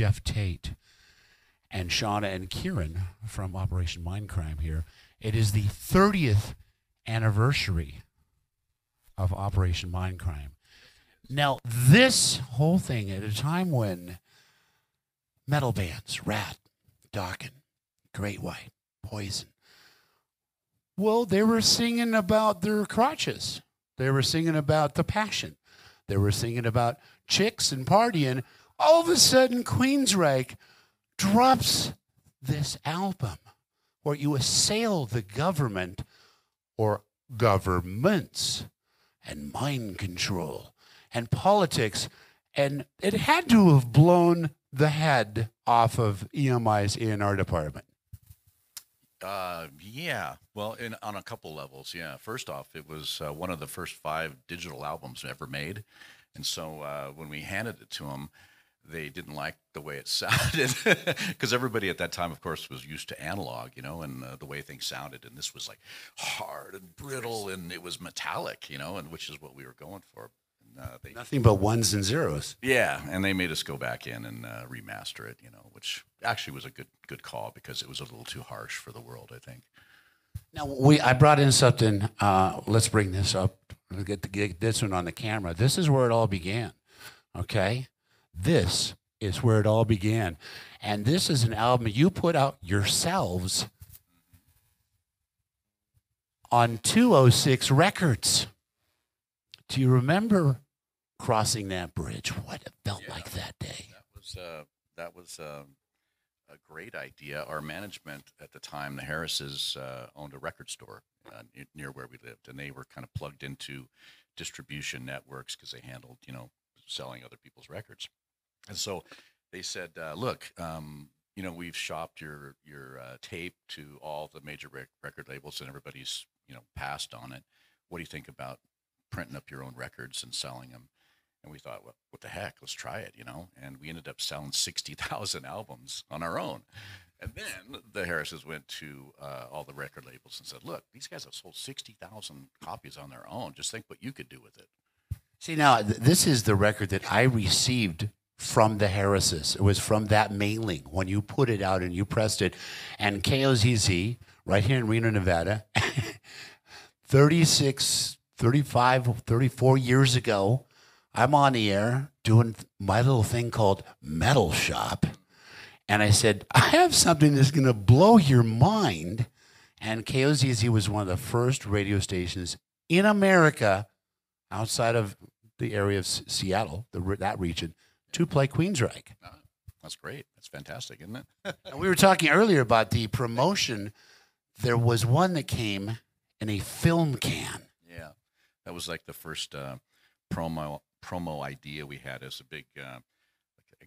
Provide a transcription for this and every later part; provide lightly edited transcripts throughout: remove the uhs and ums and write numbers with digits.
Geoff Tate and Shauna and Kieran from Operation Mindcrime here. It is the 30th anniversary of Operation Mindcrime. Now, this whole thing at a time when metal bands, Rat, Dokken, Great White, Poison, well, they were singing about their crotches. They were singing about the passion. They were singing about chicks and partying. All of a sudden, Queensryche drops this album where you assail the government or governments and mind control and politics. And it had to have blown the head off of EMI's A&R department. Yeah. Well, on a couple levels, yeah. First off, it was one of the first 5 digital albums ever made. And so when we handed it to them, they didn't like the way it sounded because everybody at that time, of course, was used to analog, and the way things sounded. And this was like hard and brittle and it was metallic, and which is what we were going for. Nothing but ones and zeros. Yeah, and they made us go back in and remaster it, which actually was a good call because it was a little too harsh for the world, I think. Now, I brought in something. Let's bring this up. We'll get this one on the camera. This is where it all began, okay? This is where it all began. And this is an album you put out yourselves on 206 Records. Do you remember crossing that bridge? What it felt like that day? That was a great idea. Our management at the time, the Harrises, owned a record store near where we lived, and they were kind of plugged into distribution networks because they handled, selling other people's records. And so they said, "Look, we've shopped your tape to all the major record labels, and everybody's passed on it. What do you think about printing up your own records and selling them?" And we thought, well, what the heck? Let's try it, And we ended up selling 60,000 albums on our own. And then the Harrises went to all the record labels and said, "Look, these guys have sold 60,000 copies on their own. Just think what you could do with it." See, now, this is the record that I received from the Harrises. It was from that mailing when you put it out and you pressed it. And KOZZ, right here in Reno, Nevada, 36, 35, 34 years ago, I'm on the air doing my little thing called Metal Shop. And I said, I have something that's going to blow your mind. And KOZZ was one of the first radio stations in America outside of the area of Seattle, that region, to play Queensryche. That's great. That's fantastic, isn't it? And we were talking earlier about the promotion. There was one that came in a film can. Yeah, that was like the first promo idea we had as a big, I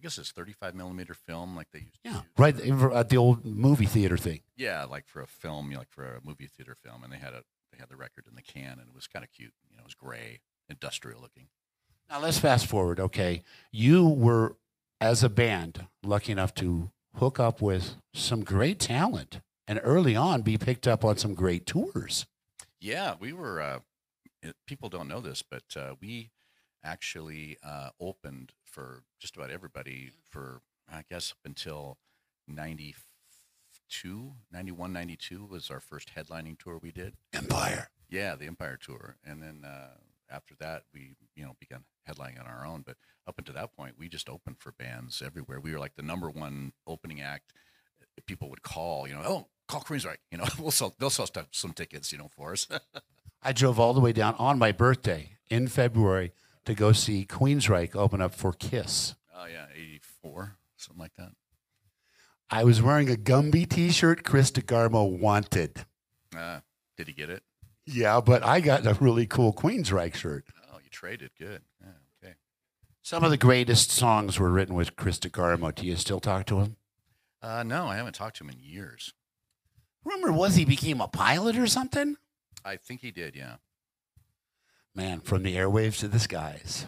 guess it's 35 millimeter film, like they used to use. Right at the old movie theater thing. Yeah, like for a film, like for a movie theater film, and they had the record in the can, and it was kind of cute. It was gray, industrial looking. Now let's fast forward. Okay, you were, as a band, lucky enough to hook up with some great talent, and early on be picked up on some great tours. Yeah, we were. People don't know this, but we actually opened for just about everybody for, I guess, up until 92, 91, 92 was our first headlining tour we did. Empire. Yeah, the Empire tour. And then after that, we, began headlining on our own. But up until that point, we just opened for bands everywhere. We were like the number one opening act. People would call, "Oh, call Queensryche." They'll sell some tickets, for us. I drove all the way down on my birthday in February to go see Queensryche open up for KISS. Oh, yeah, 84, something like that. I was wearing a Gumby T-shirt Chris DeGarmo wanted. Did he get it? Yeah, but I got a really cool Queensryche shirt. Oh, you traded. Good. Yeah, okay. Some of the greatest songs were written with Chris DeGarmo. Do you still talk to him? No, I haven't talked to him in years. Rumor was he became a pilot or something? I think he did, yeah. Man, from the airwaves to the skies.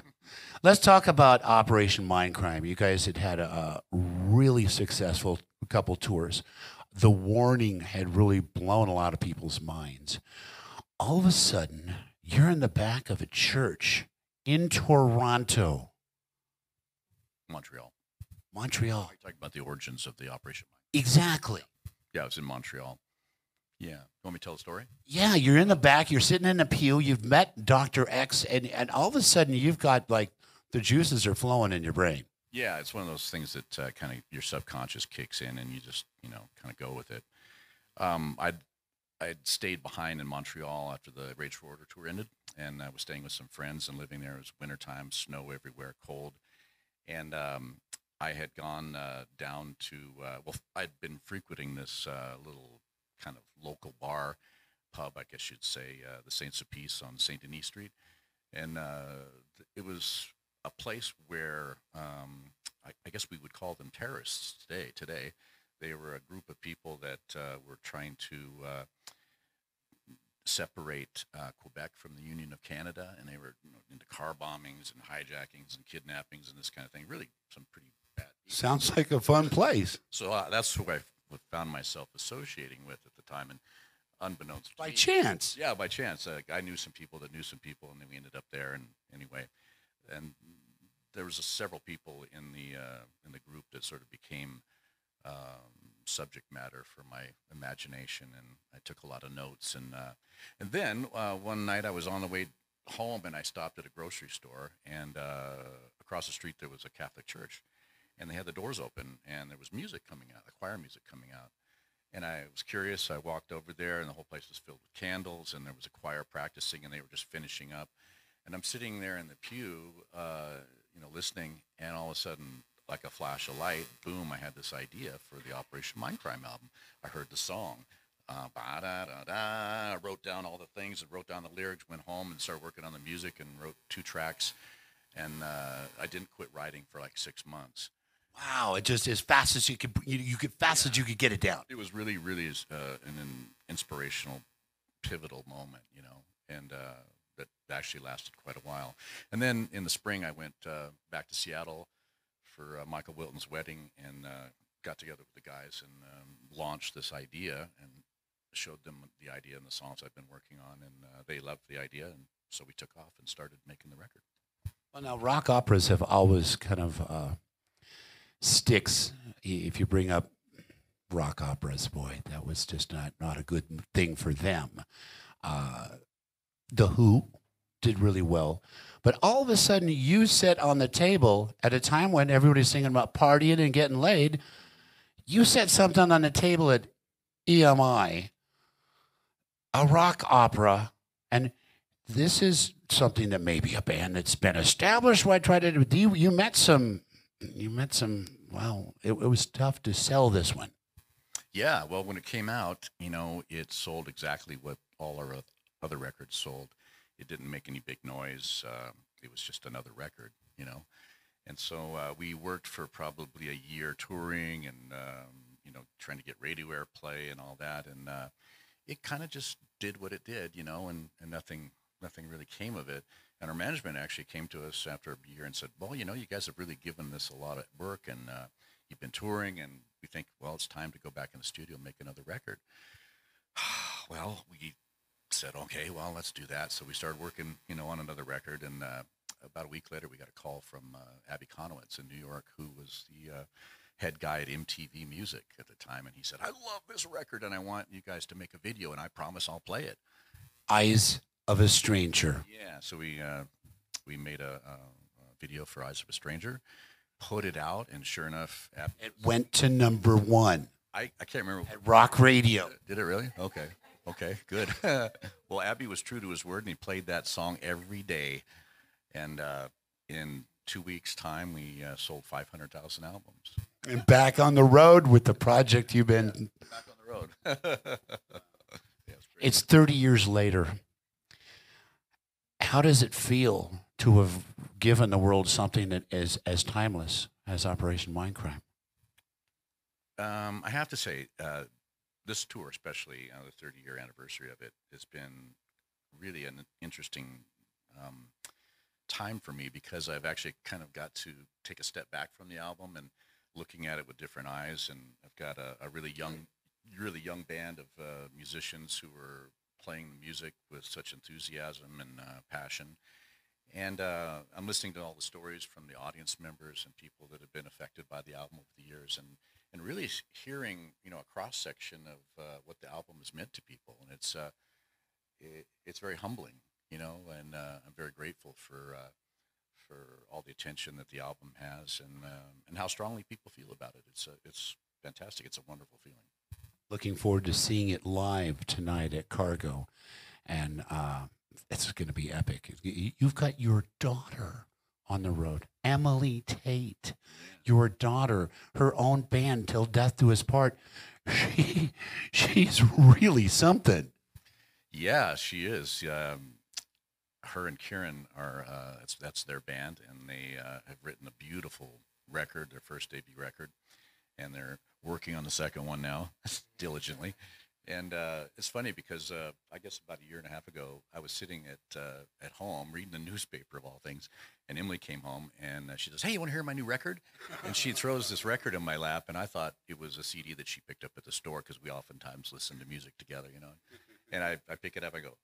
Let's talk about Operation Mindcrime. You guys had a really successful couple tours. The Warning had really blown a lot of people's minds. All of a sudden, you're in the back of a church in Toronto. Montreal. Montreal. You're talking about the origins of the Operation Mind. Exactly. Yeah, it was in Montreal. Yeah. You want me to tell the story? Yeah, you're in the back. You're sitting in a pew. You've met Dr. X, and all of a sudden you've got like the juices are flowing in your brain. Yeah, it's one of those things that kind of your subconscious kicks in, and you just kind of go with it. I'd stayed behind in Montreal after the Rage for Order tour ended, and I was staying with some friends and living there. It was wintertime, snow everywhere, cold, and I had gone down to I'd been frequenting this little kind of local bar, pub, I guess you'd say, the Saint Sulpice on Saint Denis Street, and it was a place where I guess we would call them terrorists today. They were a group of people that were trying to separate Quebec from the Union of Canada, and they were into car bombings and hijackings and kidnappings and this kind of thing. Really, some pretty bad. Sounds like a fun place. So that's who I found myself associating with at the time, and unbeknownst to By me, chance. yeah, by chance, I knew some people that knew some people, and then we ended up there. And anyway, and there was several people in the group that sort of became subject matter for my imagination, and I took a lot of notes. And then one night I was on the way home, and I stopped at a grocery store, and across the street there was a Catholic church, and they had the doors open, and there was music coming out, the choir music coming out. And I was curious. I walked over there, and the whole place was filled with candles, and there was a choir practicing, and they were just finishing up. And I'm sitting there in the pew, listening, and all of a sudden, like a flash of light, boom, I had this idea for the Operation Mindcrime album. I heard the song. Ba-da-da-da. I wrote down all the things and wrote down the lyrics, went home and started working on the music and wrote 2 tracks. And I didn't quit writing for like 6 months. Wow, it just as fast as you could, as you could get it down. It was really, really an inspirational, pivotal moment, and that actually lasted quite a while. And then in the spring, I went back to Seattle for Michael Wilton's wedding, and got together with the guys and launched this idea and showed them the idea and the songs I've been working on, and they loved the idea, and so we took off and started making the record. Well, now rock operas have always kind of sticks. If you bring up rock operas, boy, that was just not a good thing for them. The Who did really well. But all of a sudden, you set on the table at a time when everybody's thinking about partying and getting laid. You set something on the table at EMI, a rock opera, and this is something that maybe a band that's been established. What I tried to do, you met some. Wow, it was tough to sell this one. Yeah, well, when it came out, it sold exactly what all our other records sold. It didn't make any big noise. It was just another record, And so we worked for probably a year touring and, trying to get radio airplay and all that. And it kind of just did what it did, and nothing really came of it. And our management actually came to us after a year and said, well, you guys have really given this a lot of work, and you've been touring, and we think, well, it's time to go back in the studio and make another record. Well, we said, okay, well, let's do that. So we started working, on another record, and about a week later, we got a call from Abby Conowitz in New York, who was the head guy at MTV Music at the time, and he said, I love this record, and I want you guys to make a video, and I promise I'll play it. Eyes of a Stranger. Yeah, so we made a video for Eyes of a Stranger, put it out, and sure enough, It went to number 1. I can't remember. At Rock Radio. Did it really? Okay, good. Well, Abby was true to his word, and he played that song every day. And in 2 weeks' time, we sold 500,000 albums. And back on the road with the project you've been. Yeah, back on the road. It's 30 years later. How does it feel to have given the world something that is as timeless as Operation Mindcrime? I have to say, this tour, especially the 30-year anniversary of it, has been really an interesting time for me, because I've actually kind of got to take a step back from the album and looking at it with different eyes. And I've got a really young band of musicians who are playing music with such enthusiasm and passion. And I'm listening to all the stories from the audience members and people that have been affected by the album over the years, and really hearing, you know, a cross section of what the album has meant to people, and it's very humbling, you know, and I'm very grateful for all the attention that the album has, and how strongly people feel about it. It's fantastic. It's a wonderful feeling. Looking forward to seeing it live tonight at Cargo, and it's going to be epic. You've got your daughter on the road, Emily Tate. Your daughter, her own band, Till Death Do Us Part. She's really something. Yeah, she is. Her and Kieran are that's their band, and they have written a beautiful record, their first debut record, and they're working on the second one now diligently. And it's funny because I guess about a year and a half ago, I was sitting at home reading the newspaper of all things, and Emily came home and she says, "Hey, you want to hear my new record?" And she throws this record in my lap, and I thought it was a CD that she picked up at the store because we oftentimes listen to music together, you know. And I pick it up, I go,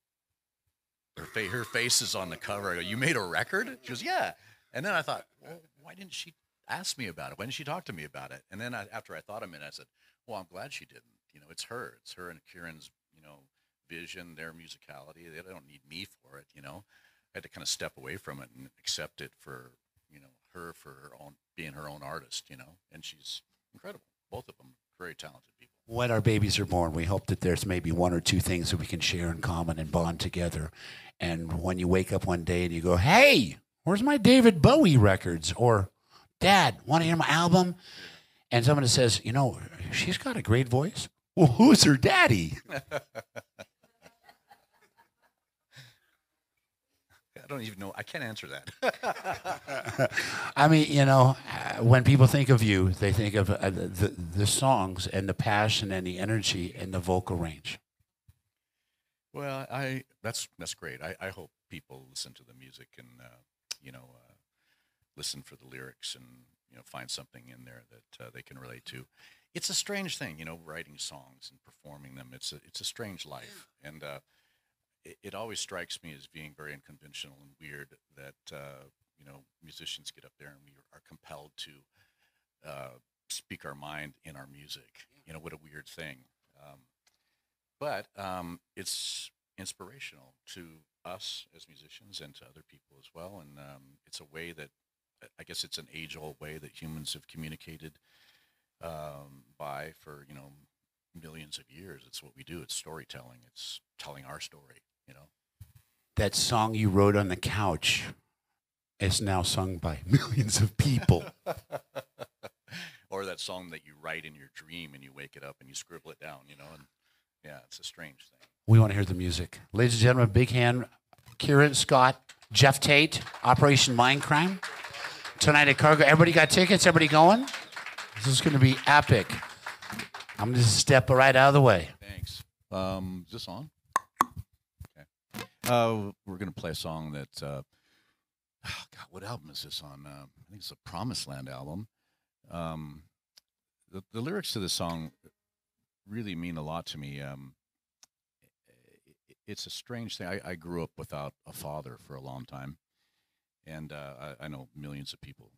her face is on the cover. I go, "You made a record?" She goes, "Yeah." And then I thought, well, why didn't she ask me about it? Why didn't she talk to me about it? And then after I thought a minute, I said, well, I'm glad she didn't. You know, it's her and Kieran's, you know, vision, their musicality. They don't need me for it, you know. I had to kind of step away from it and accept it for, you know, her for her own, being her own artist, you know. And she's incredible. Both of them, very talented people. When our babies are born, we hope that there's maybe one or two things that we can share in common and bond together. And when you wake up one day and you go, "Hey, where's my David Bowie records?" Or, "Dad, want to hear my album?" And someone says, "You know, she's got a great voice." Well, who's her daddy? I don't even know. I can't answer that. I mean, you know, when people think of you, they think of the songs and the passion and the energy and the vocal range. Well, that's great. I hope people listen to the music and you know, listen for the lyrics and, you know, find something in there that they can relate to. It's a strange thing, you know, writing songs and performing them. It's a strange life, and it always strikes me as being very unconventional and weird that you know, musicians get up there and we are compelled to speak our mind in our music. You know, what a weird thing. But it's inspirational to us as musicians and to other people as well, and it's a way that, I guess it's an age-old way that humans have communicated by for, you know, millions of years. It's what we do. It's storytelling. It's telling our story, you know. That song you wrote on the couch is now sung by millions of people. Or that song that you write in your dream and you wake it up and you scribble it down, you know. And yeah, it's a strange thing. We want to hear the music. Ladies and gentlemen, big hand, Kieran, Scott, Geoff Tate, Operation Mindcrime. Tonight at Cargo. Everybody got tickets? Everybody going? This is going to be epic. I'm going to step right out of the way. Thanks. Is this on? Okay. We're going to play a song that, God, what album is this on? I think it's a Promised Land album. The lyrics to this song really mean a lot to me. It's a strange thing. I grew up without a father for a long time. And I know millions of people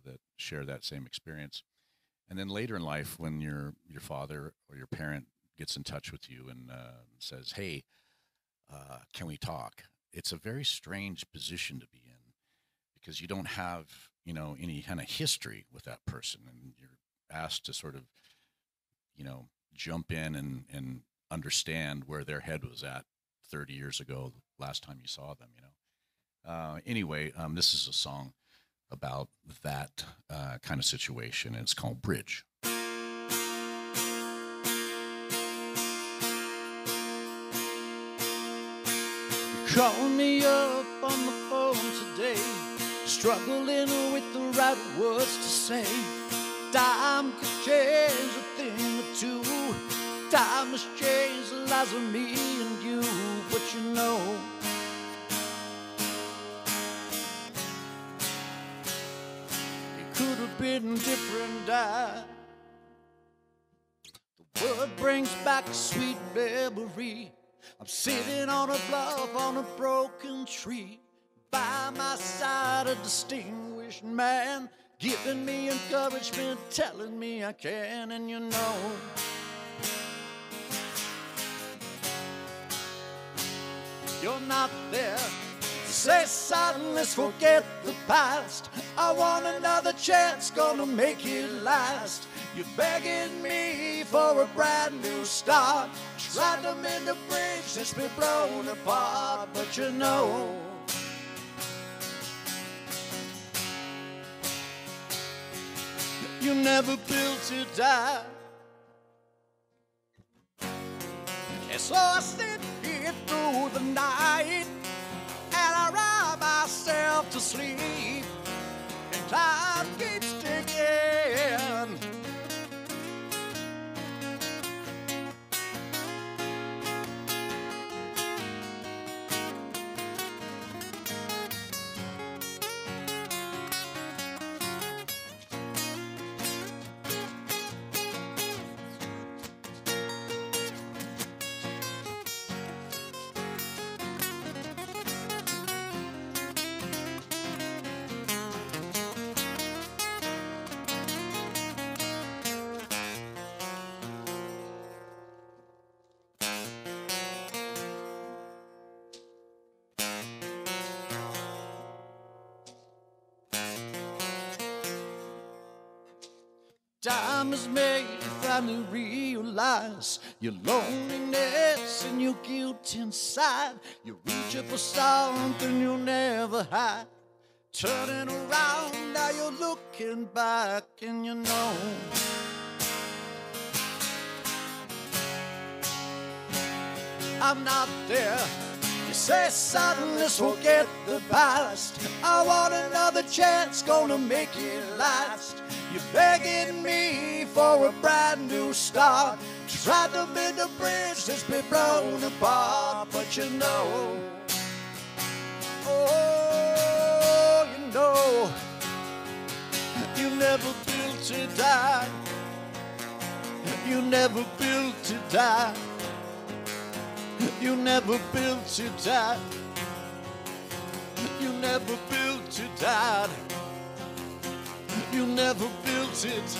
that share that same experience. And then later in life, when your father or your parent gets in touch with you and says, "Hey, can we talk?" It's a very strange position to be in because you don't have, you know, any kind of history with that person, and you're asked to sort of, you know, jump in and understand where their head was at 30 years ago, last time you saw them, you know. Anyway, this is a song about that kind of situation, and it's called Bridge. Call me up on the phone today, struggling with the right words to say. Time could change a thing or two. Time has changed the lives of me and you, but you know, it could have been different. The word brings back a sweet memory. I'm sitting on a bluff on a broken tree. by my side a distinguished man, giving me encouragement, telling me I can. And you know, you're not there. Say son, let's forget the past. I want another chance, gonna make it last. You're begging me for a brand new start. Tried to mend a bridge that's been blown apart. But you know, you never built to die. And so I sit here through the night, and I rock myself to sleep, and time keeps ticking. Time has made you finally realize your loneliness and your guilt inside. You're reaching for something you'll never hide. Turning around, now you're looking back, and you know, I'm not there. You say, son, let's forget the past. I want another chance, gonna make it last. You're begging me for a brand new start. Tried to mend a bridge that's been blown apart. But you know, oh, you know, you never built to die. You never built to die. You never built to die. You never built to die. You never built it.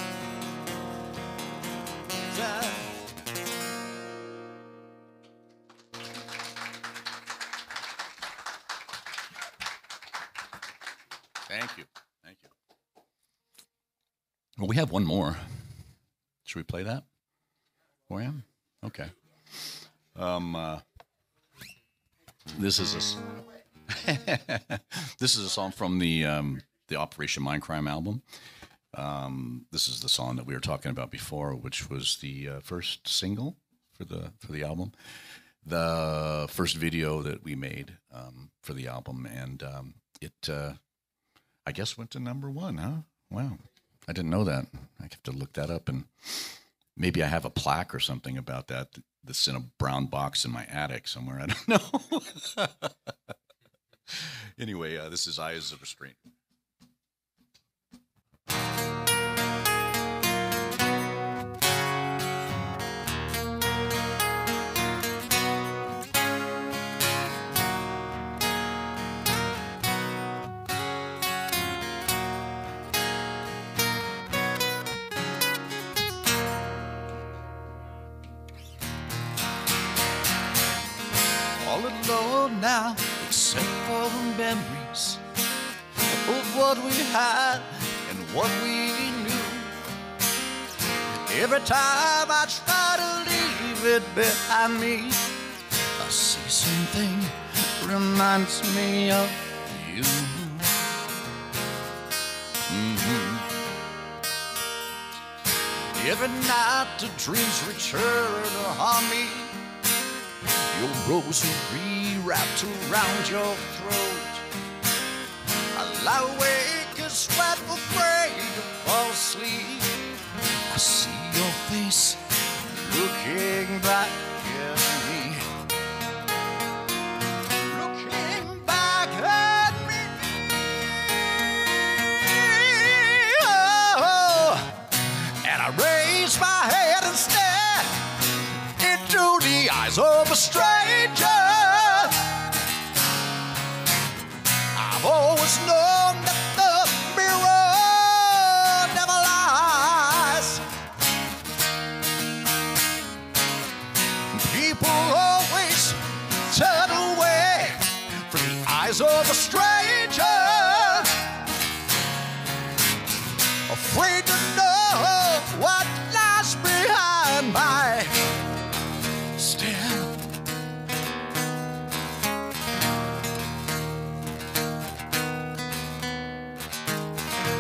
Die. Thank you. Thank you. Well, we have one more. Should we play that for you? Okay. This is a song from the Operation Mindcrime album. This is the song that we were talking about before, which was the first single for the album, the first video that we made for the album, and it I guess went to #1, huh? Wow, I didn't know that. I have to look that up, and maybe I have a plaque or something about that. That's in a brown box in my attic somewhere. I don't know. Anyway, this is Eyes of Restraint. Alone now, except for the memories of what we had and what we knew. Every time I try to leave it behind me, I see something that reminds me of you. Every night the dreams return to haunt me. Your rosary wrapped around your throat. I lie awake and sweat, afraid to fall asleep. I see your face looking back at me. Looking back at me. Oh, and I raise my head and stare into the eyes of a stranger. always known that the mirror never lies. People always turn away from the eyes of a stranger, afraid to know what lies behind my stare.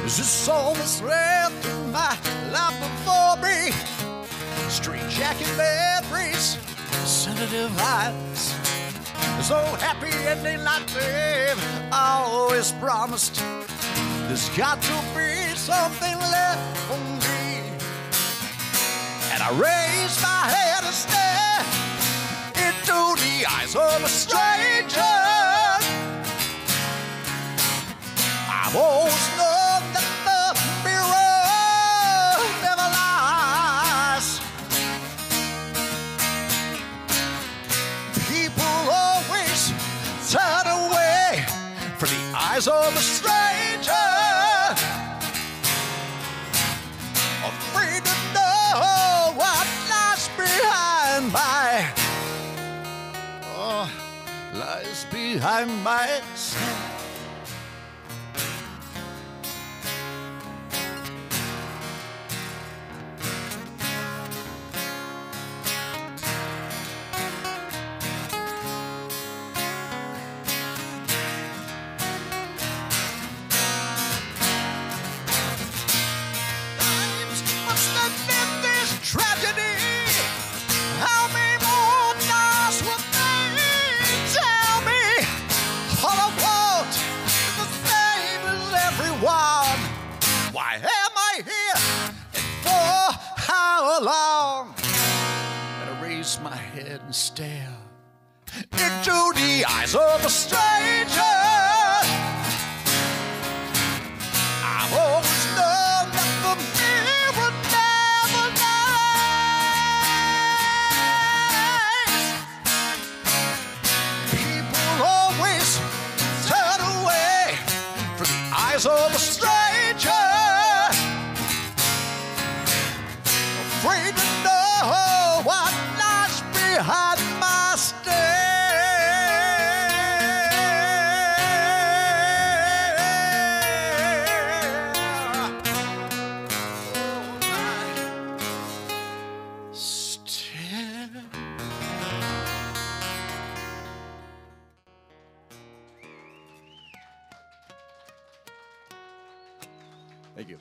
There's just so much left in my life before me. Straight jacket memories, sensitive eyes. So happy ending like babe I always promised. There's got to be something left for me. And I raise my head and stare into the eyes of a stranger. I've always known that the mirror never lies. People always turn away from the eyes of a stranger, afraid to know what lies behind my lies behind my stare. My head and stare into the eyes of a stranger. I've always known that the mirror never lies. People always turn away from the eyes of a stranger, afraid to know what behind my stare. Thank you.